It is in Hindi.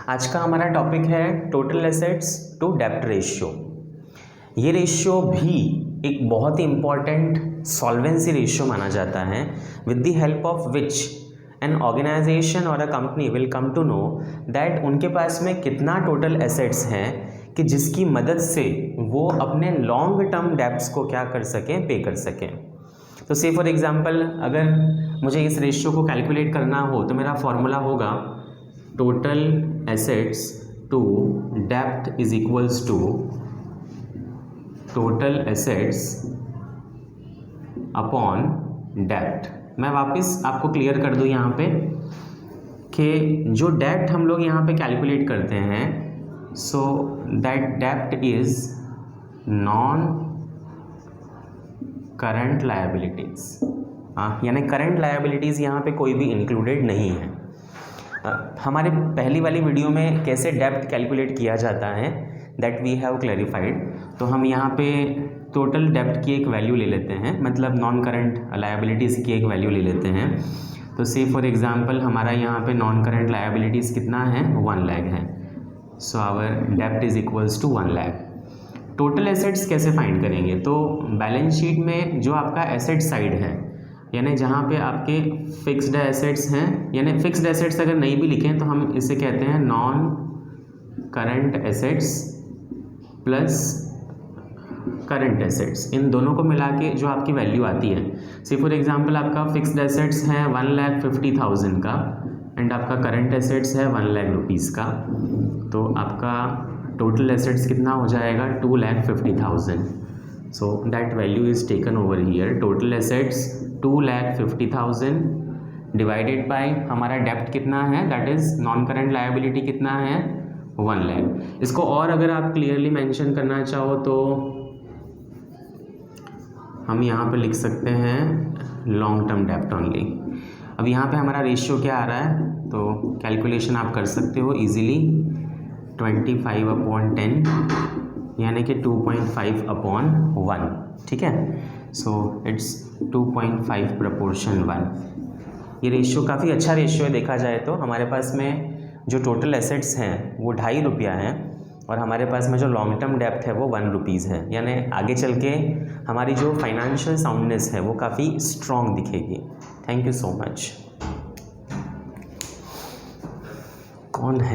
आज का हमारा टॉपिक है टोटल एसेट्स टू डेब्ट रेशियो। ये रेशियो भी एक बहुत ही इम्पॉर्टेंट सॉल्वेंसी रेशियो माना जाता है, with the help of which an organization और a company will come to know that उनके पास में कितना टोटल एसेट्स हैं कि जिसकी मदद से वो अपने लॉन्ग टर्म डेब्ट्स को क्या कर सकें, पे कर सकें। तो से फॉर एग्जांपल अगर मुझे इस रेशियो को कैलकुलेट करना हो तो मेरा फॉर्मूला होगा टोटल एसेट्स टू डेब्ट is equals to total assets upon डेब्ट। मैं वापस आपको क्लियर कर दूं यहाँ पे कि जो डेब्ट हम लोग यहाँ पे कैलकुलेट करते हैं, सो दैट डेब्ट इज नॉन करंट लायबिलिटीज़। यानी करंट लायबिलिटीज़ यहाँ पे कोई भी इंक्लूडेड नहीं है। हमारे पहली वाली वीडियो में कैसे डेब्ट कैलकुलेट किया जाता है दैट वी हैव क्लैरिफाइड। तो हम यहाँ पे टोटल डेब्ट की एक वैल्यू ले लेते हैं, मतलब नॉन करंट लायबिलिटीज़ की एक वैल्यू ले लेते हैं। तो से फॉर एग्जांपल हमारा यहाँ पे नॉन करंट लायबिलिटीज़ कितना है, 1 लाख है। सो आवर डेब्ट is equals to 1 lakh. Total assets कैसे फाइंड करेंगे? तो बैलेंस शीट में जो आपका एसेट साइड है, यानी जहाँ पे आपके फिक्स्ड एसेट्स हैं, यानी फिक्स्ड एसेट्स अगर नहीं भी लिखें तो हम इसे कहते हैं non current assets plus current assets. इन दोनों को मिला के जो आपकी वैल्यू आती है, सी फॉर एग्जांपल आपका फिक्स्ड एसेट्स है 1,50,000 का एंड आपका करंट एसेट्स है 1 लाख रुपीज़ का, तो आपका टोटल एसेट्स कितना हो जाएगा, 2,50,000। So that value is taken over here. Total assets 2,50,000 divided by हमारा डेब्ट कितना है, that is non current liability कितना है, 1 लाख। इसको और अगर आप क्लियरली मेंशन करना चाहो तो हम यहाँ पे लिख सकते हैं लॉन्ग टर्म डेब्ट ओनली। अब यहाँ पे हमारा रेशियो क्या आ रहा है, तो कैलकुलेशन आप कर सकते हो इजीली। 25/10 यानी कि 2.5/1, ठीक है। So it's 2.5/1। ये रेशियो काफ़ी अच्छा रेशियो है देखा जाए तो। हमारे पास में जो टोटल एसेट्स हैं वो 2.5 रुपया हैं और हमारे पास में जो लॉन्ग टर्म डेब्ट है वो 1 रुपीज़ है। यानी आगे चल के हमारी जो फाइनेंशियल साउंडनेस है वो काफ़ी स्ट्रॉन्ग दिखेगी। Thank you so much. कौन है?